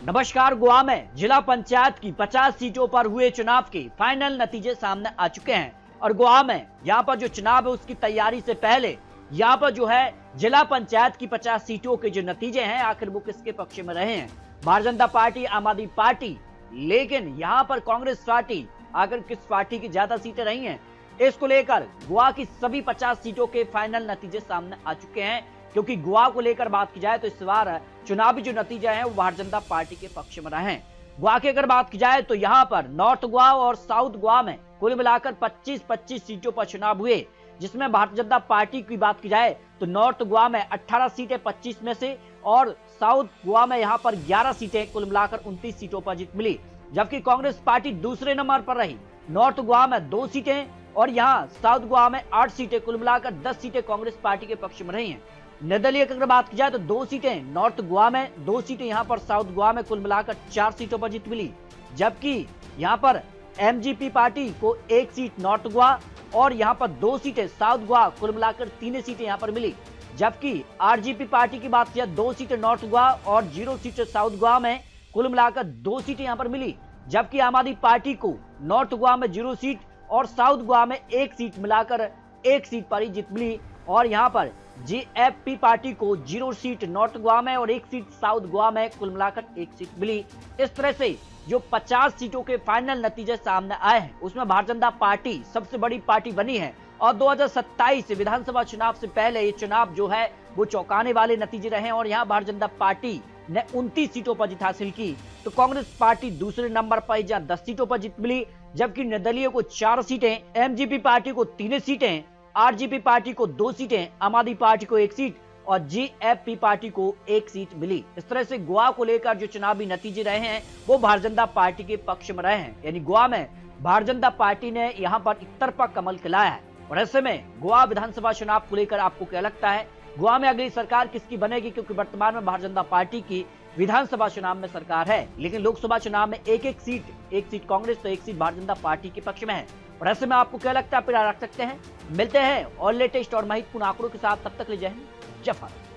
नमस्कार। गोवा में जिला पंचायत की 50 सीटों पर हुए चुनाव के फाइनल नतीजे सामने आ चुके हैं और गोवा में यहां पर जो चुनाव है उसकी तैयारी से पहले यहां पर जो है जिला पंचायत की 50 सीटों के जो नतीजे हैं आखिर वो किसके पक्ष में रहे हैं। भारतीय जनता पार्टी, आम आदमी पार्टी, लेकिन यहां पर कांग्रेस पार्टी आखिर किस पार्टी की ज्यादा सीटें रही हैं, इसको लेकर गोवा की सभी 50 सीटों के फाइनल नतीजे सामने आ चुके हैं। क्योंकि गोवा को लेकर बात की जाए तो इस बार चुनावी जो नतीजे हैं वो भारतीय जनता पार्टी के पक्ष में रहे हैं। गोवा की अगर बात की जाए तो यहाँ पर नॉर्थ गोवा और साउथ गोवा में कुल मिलाकर 25-25 सीटों पर चुनाव हुए, जिसमें भारतीय जनता पार्टी की बात की जाए तो नॉर्थ गोवा में 18 सीटें 25 में से और साउथ गोवा में यहाँ पर 11 सीटें, कुल मिलाकर 29 सीटों पर जीत मिली। जबकि कांग्रेस पार्टी दूसरे नंबर पर रही, नॉर्थ गोवा में 2 सीटें और यहाँ साउथ गोवा में 8 सीटें, कुल मिलाकर 10 सीटें कांग्रेस पार्टी के पक्ष में रही हैं। निर्दलीय की अगर बात की जाए तो 2 सीटें नॉर्थ गोवा में, 2 सीटें यहां पर साउथ गोवा में, कुल मिलाकर 4 सीटों पर जीत मिली। जबकि यहां पर एमजीपी पार्टी को 1 सीट नॉर्थ गोवा और यहां पर 2 सीटें साउथ गोवा, कुल मिलाकर 3 सीटें यहां पर मिली। जबकि आरजेपी पार्टी की बात की जाए 2 सीटें नॉर्थ गोवा और 0 सीटें साउथ गोवा में, कुल मिलाकर 2 सीटें यहां पर मिली। जबकि आम आदमी पार्टी को नॉर्थ गोवा में 0 सीट और साउथ गोवा में 1 सीट मिलाकर 1 सीट पर ही जीत मिली। और यहां पर जीएफपी पार्टी को 0 सीट नॉर्थ गोवा में और 1 सीट साउथ गोवा में, कुल मिलाकर 1 सीट मिली। इस तरह से जो 50 सीटों के फाइनल नतीजे सामने आए हैं उसमें भारतीय जनता पार्टी सबसे बड़ी पार्टी बनी है। और 2027 विधानसभा चुनाव से पहले ये चुनाव जो है वो चौंकाने वाले नतीजे रहे और यहाँ भारतीय जनता पार्टी ने 29 सीटों पर जीत हासिल की, तो कांग्रेस पार्टी दूसरे नंबर पर जहां 10 सीटों पर जीत मिली। जबकि निर्दलीय को 4 सीटें, एमजीपी पार्टी को 3 सीटें, आरजेपी पार्टी को 2 सीटें, आम आदमी पार्टी को 1 सीट और जीएफपी पार्टी को 1 सीट मिली। इस तरह से गोवा को लेकर जो चुनावी नतीजे रहे हैं वो भारतीय जनता पार्टी के पक्ष में रहे हैं। यानी गोवा में भारतीय जनता पार्टी ने यहां पर एकतरफा कमल खिलाया है। और ऐसे में गोवा विधानसभा चुनाव को लेकर आपको क्या लगता है, गोवा में अगली सरकार किसकी बनेगी? क्योंकि वर्तमान में भारतीय जनता पार्टी की विधानसभा चुनाव में सरकार है, लेकिन लोकसभा चुनाव में एक सीट कांग्रेस तो 1 सीट भारतीय जनता पार्टी के पक्ष में है। और ऐसे में आपको क्या लगता है, आप रख सकते हैं। मिलते हैं और लेटेस्ट और महत्वपूर्ण आंकड़ों के साथ, तब तक ले जय हिंद, जय भारत।